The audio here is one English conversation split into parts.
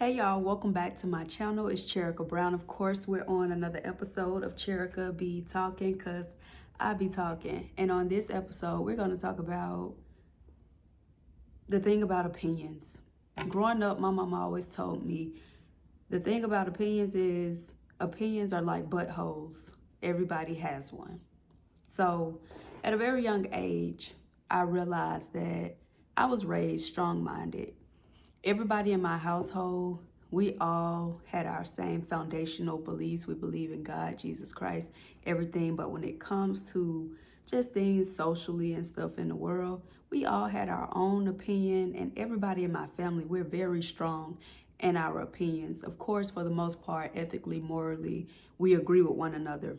Hey y'all, welcome back to my channel. It's Cherika Brown. Of course, we're on another episode of Cherika Be Talking because I be talking. And on this episode, we're going to talk about the thing about opinions. Growing up, my mama always told me the thing about opinions is opinions are like buttholes. Everybody has one. So at a very young age, I realized that I was raised strong-minded. Everybody in my household, we all had our same foundational beliefs. We believe in God, Jesus Christ, everything. But when it comes to just things socially and stuff in the world, we all had our own opinion. And everybody in my family, we're very strong in our opinions. Of course, for the most part, ethically, morally, we agree with one another.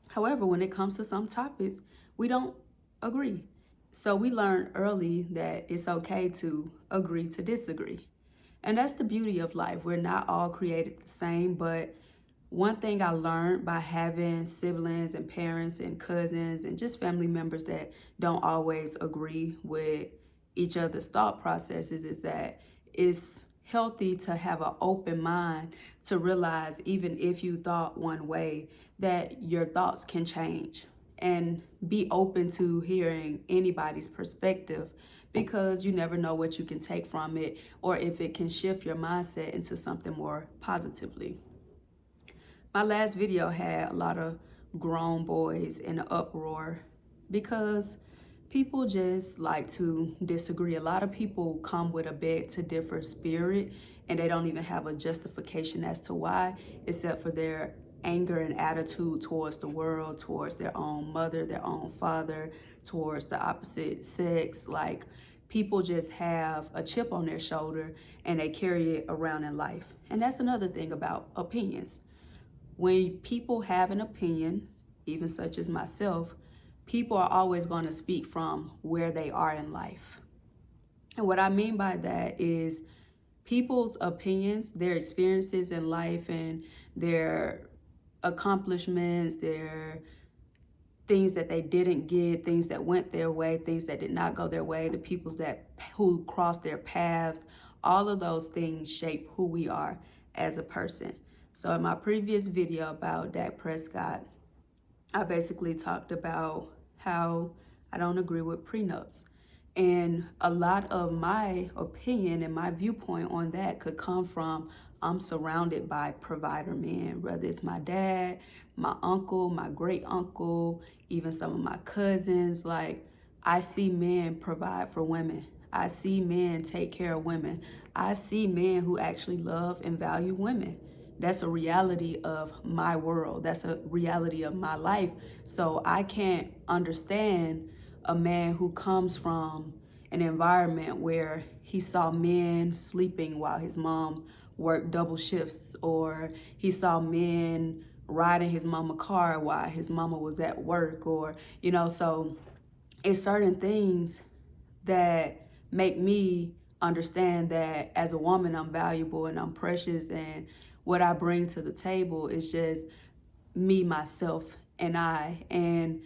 However, when it comes to some topics, we don't agree. So we learned early that it's okay to agree to disagree. And that's the beauty of life. We're not all created the same, but one thing I learned by having siblings and parents and cousins and just family members that don't always agree with each other's thought processes is that it's healthy to have an open mind to realize even if you thought one way that your thoughts can change and be open to hearing anybody's perspective because you never know what you can take from it or if it can shift your mindset into something more positively. My last video had a lot of grown boys in an uproar because people just like to disagree. A lot of people come with a beg to differ spirit and they don't even have a justification as to why, except for their anger and attitude towards the world, towards their own mother, their own father, towards the opposite sex. Like, people just have a chip on their shoulder and they carry it around in life. And that's another thing about opinions. When people have an opinion, even such as myself, people are always going to speak from where they are in life. And what I mean by that is people's opinions, their experiences in life and their accomplishments, their things that they didn't get, things that went their way, things that did not go their way, the peoples who crossed their paths, all of those things shape who we are as a person. So in my previous video about Dak Prescott, I basically talked about how I don't agree with prenups. And a lot of my opinion and my viewpoint on that could come from I'm surrounded by provider men, whether it's my dad, my uncle, my great uncle, even some of my cousins. Like, I see men provide for women. I see men take care of women. I see men who actually love and value women. That's a reality of my world. That's a reality of my life. So I can't understand a man who comes from an environment where he saw men sleeping while his mom worked double shifts, or he saw men riding his mama car while his mama was at work, or, so it's certain things that make me understand that as a woman, I'm valuable and I'm precious, and what I bring to the table is just me, myself, and I, and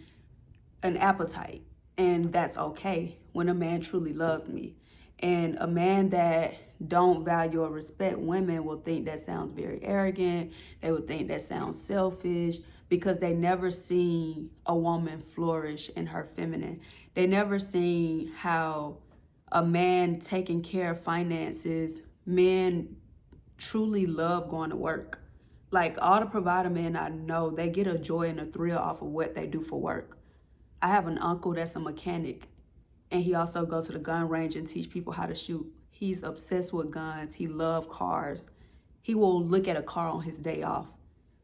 an appetite. And that's okay when a man truly loves me. And a man that don't value or respect women will think that sounds very arrogant. They would think that sounds selfish because they never seen a woman flourish in her feminine. They never seen how a man taking care of finances, men truly love going to work. Like, all the provider men I know, they get a joy and a thrill off of what they do for work. I have an uncle that's a mechanic, and he also goes to the gun range and teach people how to shoot. He's obsessed with guns. He loves cars. He will look at a car on his day off.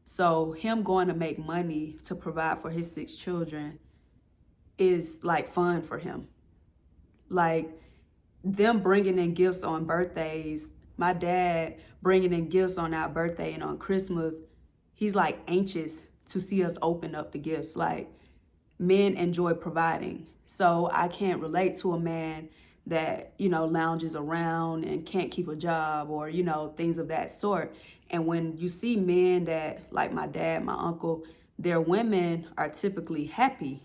So him going to make money to provide for his 6 children is like fun for him. Like, them bringing in gifts on birthdays, my dad bringing in gifts on our birthday and on Christmas, he's like anxious to see us open up the gifts. Like, men enjoy providing. So I can't relate to a man that, lounges around and can't keep a job or, things of that sort. And when you see men that, like my dad, my uncle, their women are typically happy.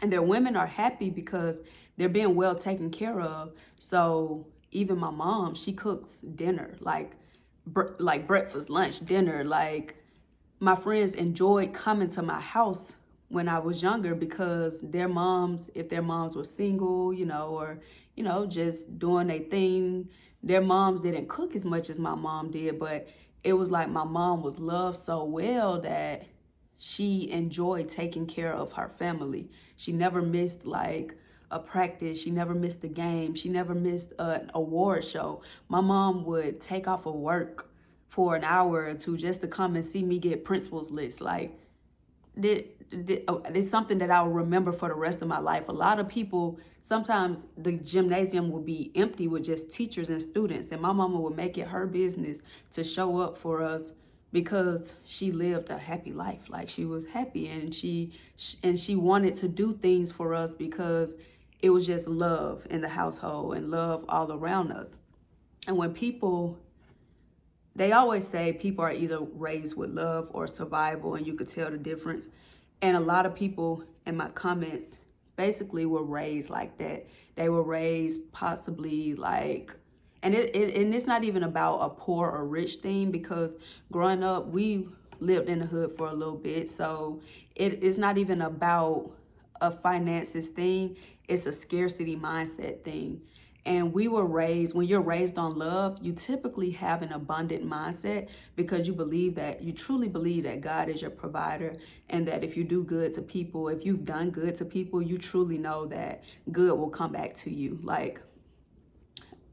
And their women are happy because they're being well taken care of. So even my mom, she cooks dinner. Like, like breakfast, lunch, dinner. Like my friends enjoyed coming to my house when I was younger because their moms, if their moms were single, or, just doing their thing, their moms didn't cook as much as my mom did, but it was like my mom was loved so well that she enjoyed taking care of her family. She never missed like a practice. She never missed a game. She never missed an award show. My mom would take off of work for an hour or two just to come and see me get principal's list. Like, it's something that I'll remember for the rest of my life. A lot of people, sometimes the gymnasium will be empty with just teachers and students, and my mama would make it her business to show up for us because she lived a happy life. Like, she was happy, and she wanted to do things for us because it was just love in the household and love all around us. And when people, they always say people are either raised with love or survival, and you could tell the difference. And a lot of people in my comments basically were raised like that. They were raised possibly like, and it's not even about a poor or rich thing, because growing up, we lived in the hood for a little bit. So it's not even about a finances thing. It's a scarcity mindset thing. And we were raised, when you're raised on love, you typically have an abundant mindset because you truly believe that God is your provider, and that if you do good to people, if you've done good to people, you truly know that good will come back to you. Like,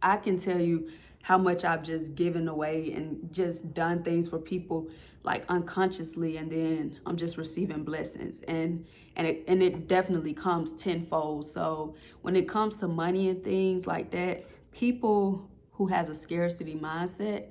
I can tell you how much I've just given away and just done things for people like unconsciously, and then I'm just receiving blessings, and it definitely comes tenfold. So when it comes to money and things like that, people who has a scarcity mindset,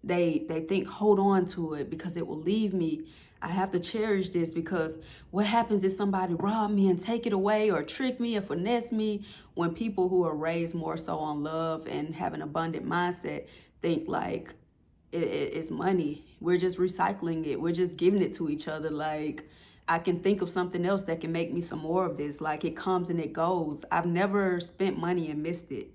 they think, hold on to it because it will leave me. I have to cherish this because what happens if somebody rob me and take it away, or trick me or finesse me? When people who are raised more so on love and have an abundant mindset think like it's money. We're just recycling it. We're just giving it to each other. Like, I can think of something else that can make me some more of this. Like, it comes and it goes. I've never spent money and missed it.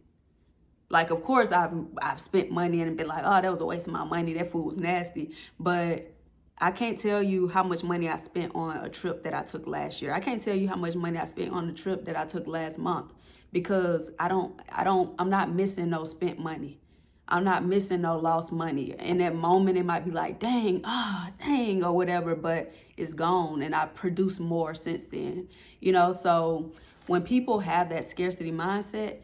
Like, of course, I've spent money and been like, oh, that was a waste of my money. That food was nasty. But I can't tell you how much money I spent on a trip that I took last year. I can't tell you how much money I spent on the trip that I took last month, because I'm not missing no spent money. I'm not missing no lost money. In that moment, it might be like, dang, or whatever, but it's gone, and I produced more since then. So when people have that scarcity mindset,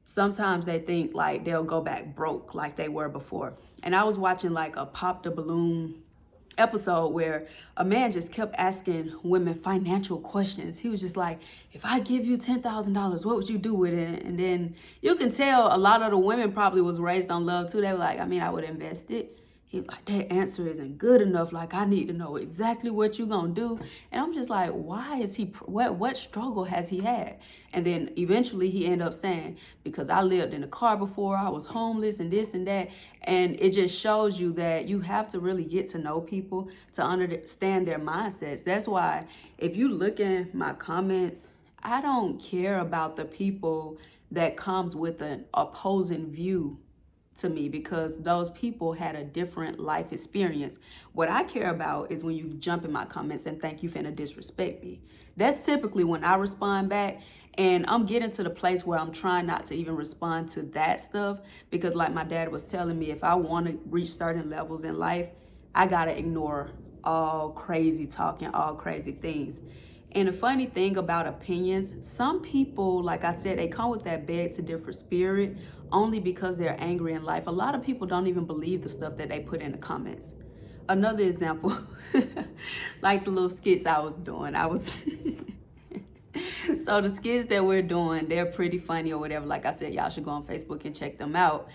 sometimes they think like they'll go back broke like they were before. And I was watching like a Pop the Balloon episode where a man just kept asking women financial questions. He was just like, if I give you $10,000, what would you do with it? And then you can tell a lot of the women probably was raised on love too. They were like, I would invest it. He was like, that answer isn't good enough. Like, I need to know exactly what you're going to do. And I'm just like, why is he, what struggle has he had? And then eventually he ended up saying, because I lived in a car before, I was homeless and this and that. And it just shows you that you have to really get to know people to understand their mindsets. That's why if you look in my comments, I don't care about the people that comes with an opposing view to me, because those people had a different life experience. What I care about is when you jump in my comments and think you finna disrespect me. That's typically when I respond back, and I'm getting to the place where I'm trying not to even respond to that stuff, because like my dad was telling me, if I want to reach certain levels in life, I gotta ignore all crazy talking, all crazy things. And the funny thing about opinions, some people, like I said, they come with that beg to differ spirit only because they're angry in life. A lot of people don't even believe the stuff that they put in the comments. Another example, like the little skits I was doing. So the skits that we're doing, they're pretty funny or whatever. Like I said, y'all should go on Facebook and check them out.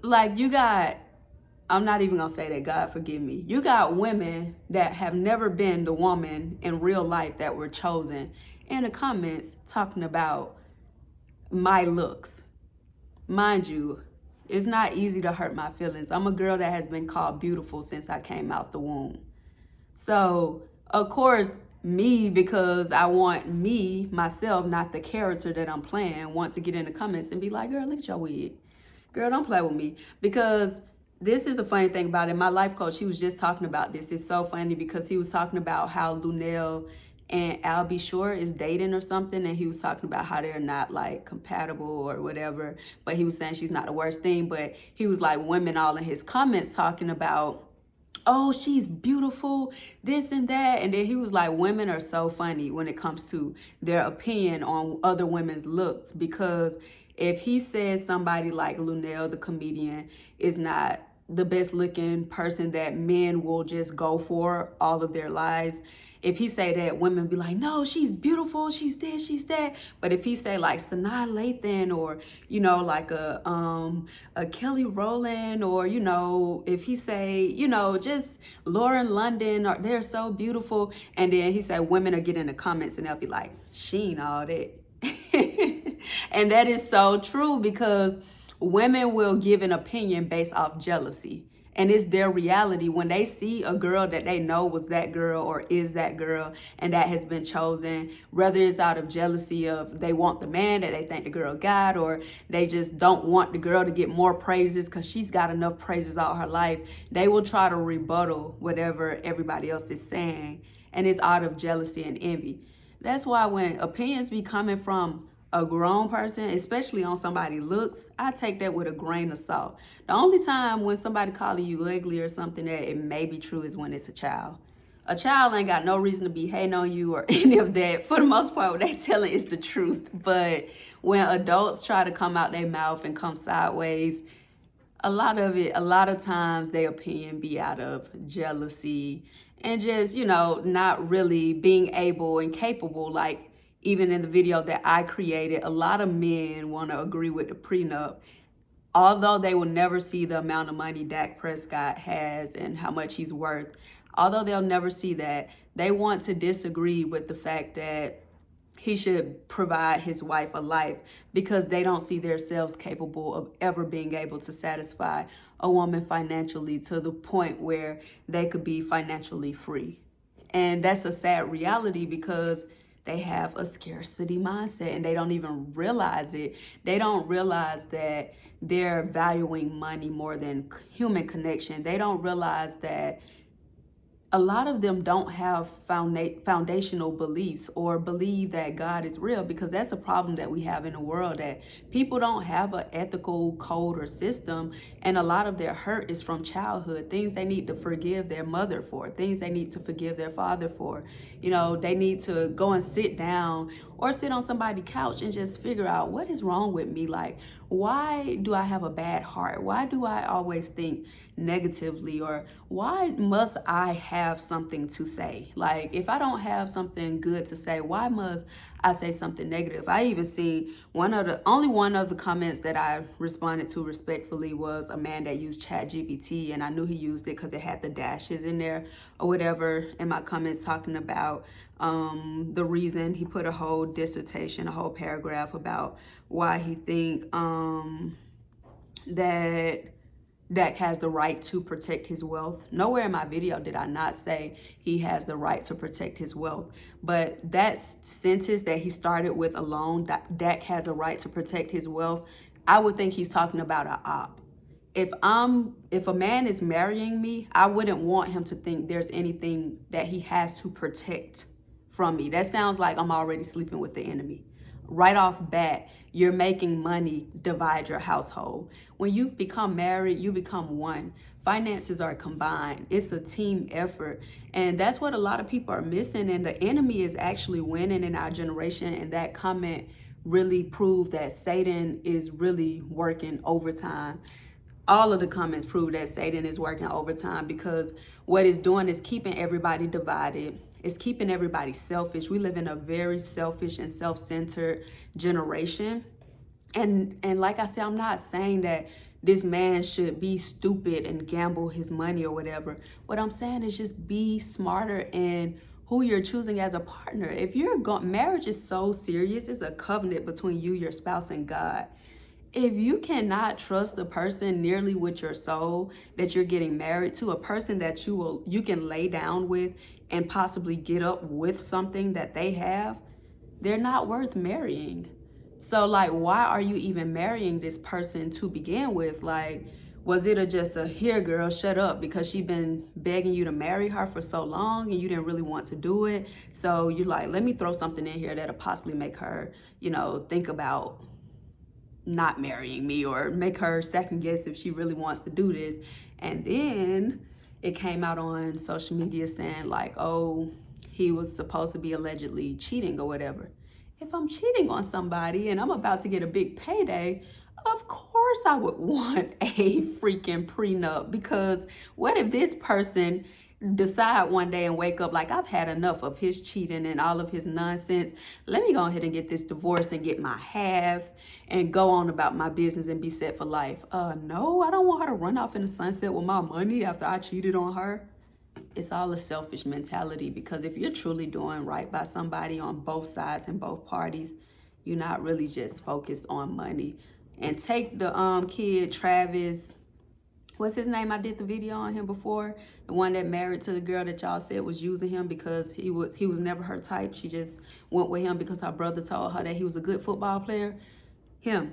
Like, I'm not even gonna say that, God forgive me. You got women that have never been the woman in real life that were chosen in the comments talking about my looks. Mind you, it's not easy to hurt my feelings. I'm a girl that has been called beautiful since I came out the womb. So, of course, me, because I want me, myself, not the character that I'm playing, want to get in the comments and be like, girl, look at your wig. Girl, don't play with me. Because this is a funny thing about it. My life coach, he was just talking about this. It's so funny because he was talking about how Lunel and Albie Shore is dating or something, and he was talking about how they're not like compatible or whatever, but he was saying she's not the worst thing. But he was like, women all in his comments talking about, oh, she's beautiful, this and that. And then he was like, women are so funny when it comes to their opinion on other women's looks, because if he says somebody like Lunel, the comedian, is not the best looking person that men will just go for all of their lives, if he say that, women be like, no, she's beautiful, she's this, she's that. But if he say like Sanaa Lathan, or like a Kelly Rowland, or if he say just Lauren London, or they're so beautiful, and then he say women are getting in the comments and they'll be like, she ain't all that. And that is so true, because women will give an opinion based off jealousy. And it's their reality. When they see a girl that they know was that girl or is that girl and that has been chosen, whether it's out of jealousy of they want the man that they think the girl got, or they just don't want the girl to get more praises because she's got enough praises all her life, they will try to rebuttal whatever everybody else is saying. And it's out of jealousy and envy. That's why when opinions be coming from a grown person, especially on somebody's looks, I take that with a grain of salt. The only time when somebody calling you ugly or something that it may be true is when it's a child. A child ain't got no reason to be hating on you or any of that. For the most part, what they telling is the truth. But when adults try to come out their mouth and come sideways, a lot of times their opinion be out of jealousy and just, not really being able and capable. Like, even in the video that I created, a lot of men want to agree with the prenup, although they will never see the amount of money Dak Prescott has and how much he's worth. Although they'll never see that, they want to disagree with the fact that he should provide his wife a life, because they don't see themselves capable of ever being able to satisfy a woman financially to the point where they could be financially free. And that's a sad reality, because they have a scarcity mindset and they don't even realize it. They don't realize that they're valuing money more than human connection. They don't realize that a lot of them don't have foundational beliefs or believe that God is real, because that's a problem that we have in the world, that people don't have an ethical code or system, and a lot of their hurt is from childhood, things they need to forgive their mother for, things they need to forgive their father for. They need to go and sit down or sit on somebody's couch and just figure out, what is wrong with me? Like, why do I have a bad heart? Why do I always think negatively? Or why must I have something to say? Like, if I don't have something good to say, why must I say something negative? I even see only one of the comments that I responded to respectfully was a man that used ChatGPT, and I knew he used it because it had the dashes in there or whatever in my comments, talking about the reason. He put a whole dissertation, a whole paragraph about why he think that Dak has the right to protect his wealth. Nowhere in my video did I not say he has the right to protect his wealth. But that sentence that he started with alone, Dak has a right to protect his wealth, I would think he's talking about an op. If a man is marrying me, I wouldn't want him to think there's anything that he has to protect from me. That sounds like I'm already sleeping with the enemy. Right off bat, you're making money divide your household. When you become married, you become one. Finances are combined. It's a team effort. And that's what a lot of people are missing. And the enemy is actually winning in our generation. And that comment really proved that Satan is really working overtime. All of the comments prove that Satan is working overtime, because what it's doing is keeping everybody divided. It's keeping everybody selfish. We live in a very selfish and self-centered generation. And like I said, I'm not saying that this man should be stupid and gamble his money or whatever. What I'm saying is just be smarter in who you're choosing as a partner. If marriage is so serious, it's a covenant between you, your spouse, and God. If you cannot trust the person nearly with your soul that you're getting married to, a person that you can lay down with and possibly get up with something that they have, they're not worth marrying. So like, why are you even marrying this person to begin with? Like, Was it just a here girl, shut up, because she been begging you to marry her for so long and you didn't really want to do it? So you're like, let me throw something in here that'll possibly make her, think about not marrying me or make her second guess if she really wants to do this. And then it came out on social media saying like, oh, he was supposed to be allegedly cheating or whatever. If I'm cheating on somebody and I'm about to get a big payday, of course I would want a freaking prenup, because what if this person decide one day and wake up like, I've had enough of his cheating and all of his nonsense. Let me go ahead and get this divorce and get my half and go on about my business and be set for life. No, I don't want her to run off in the sunset with my money after I cheated on her. It's all a selfish mentality, because if you're truly doing right by somebody on both sides and both parties, you're not really just focused on money. And take the kid, Travis, what's his name? I did the video on him before. The one that married to the girl that y'all said was using him because he was never her type. She just went with him because her brother told her that he was a good football player. Him.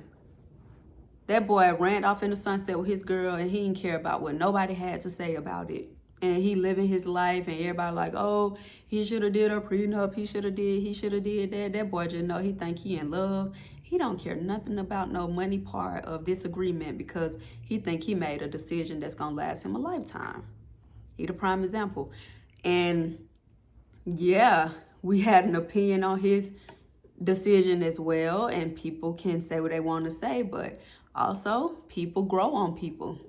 That boy ran off in the sunset with his girl and he didn't care about what nobody had to say about it. And he living his life and everybody like, oh, he should have did a prenup. He should have did that. That boy just know he think he in love. He don't care nothing about no money part of this agreement, because he think he made a decision that's gonna last him a lifetime. He the prime example. And yeah, we had an opinion on his decision as well, and people can say what they want to say, but also people grow on people.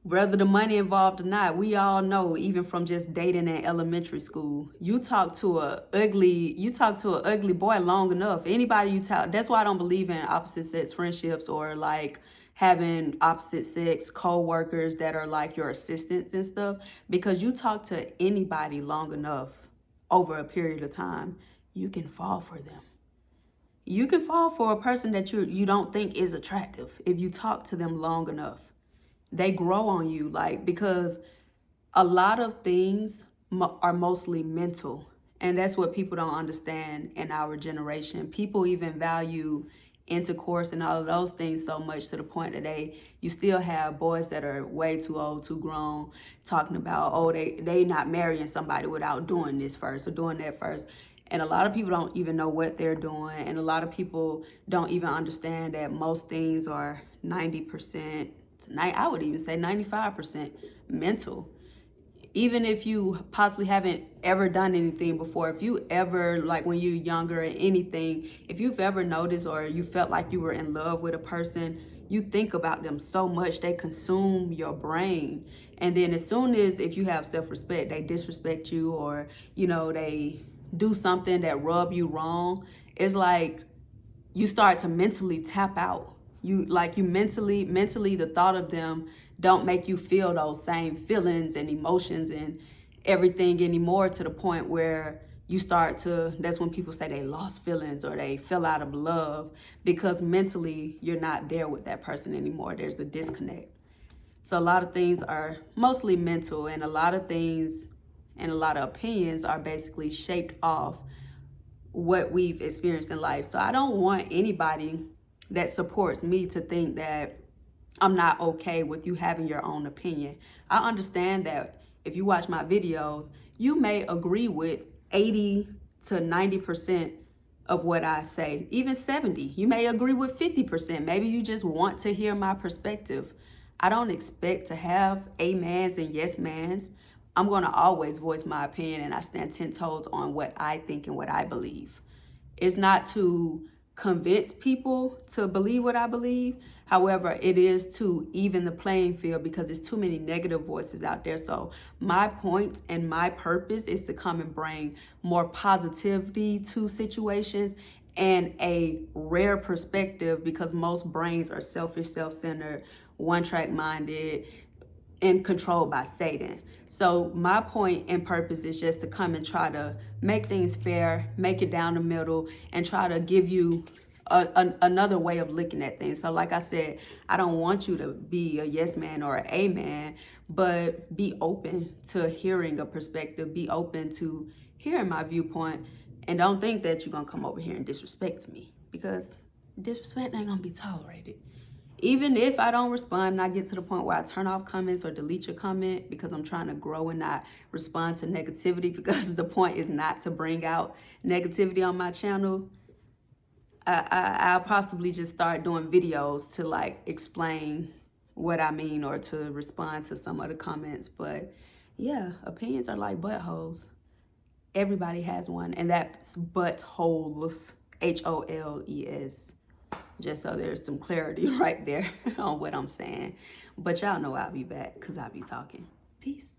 Whether the money involved or not, we all know, even from just dating in elementary school, you talk to a ugly boy long enough. Anybody you talk, that's why I don't believe in opposite sex friendships or like having opposite sex co-workers that are like your assistants and stuff, because you talk to anybody long enough over a period of time, you can fall for them. You can fall for a person that you don't think is attractive if you talk to them long enough. They grow on you, like, because a lot of things are mostly mental. And that's what people don't understand in our generation. People even value intercourse and all of those things so much to the point that you still have boys that are way too old, too grown, talking about, oh, they not marrying somebody without doing this first or doing that first. And a lot of people don't even know what they're doing. And a lot of people don't even understand that most things are 90%, tonight I would even say 95% mental. Even if you possibly haven't ever done anything before, if you ever, like when you're younger or anything, if you've ever noticed or you felt like you were in love with a person, you think about them so much, they consume your brain. And then as soon as, if you have self-respect, they disrespect you, or, they do something that rub you wrong, it's like you start to mentally tap out. You mentally, the thought of them don't make you feel those same feelings and emotions and everything anymore, to the point where you start to, that's when people say they lost feelings or they fell out of love, because mentally you're not there with that person anymore. There's a disconnect. So a lot of things are mostly mental, and a lot of things and a lot of opinions are basically shaped off what we've experienced in life. So I don't want anybody that supports me to think that I'm not okay with you having your own opinion. I understand that if you watch my videos, you may agree with 80 to 90% of what I say, even 70. You may agree with 50%. Maybe you just want to hear my perspective. I don't expect to have amens and yes mans. I'm gonna always voice my opinion, and I stand 10 toes on what I think and what I believe. It's not to convince people to believe what I believe. However, it is to even the playing field, because there's too many negative voices out there. So my point and my purpose is to come and bring more positivity to situations and a rare perspective, because most brains are selfish, self-centered, one-track minded, and controlled by Satan. So my point and purpose is just to come and try to make things fair, make it down the middle, and try to give you another way of looking at things. So like I said, I don't want you to be a yes man or an amen, but be open to hearing a perspective, be open to hearing my viewpoint, and don't think that you're gonna come over here and disrespect me, because disrespect ain't gonna be tolerated. Even if I don't respond and I get to the point where I turn off comments or delete your comment because I'm trying to grow and not respond to negativity, because the point is not to bring out negativity on my channel, I'll possibly just start doing videos to like explain what I mean or to respond to some of the comments. But yeah, opinions are like buttholes. Everybody has one, and that's buttholes, Holes. Just so there's some clarity right there on what I'm saying. But y'all know I'll be back because I'll be talking. Peace.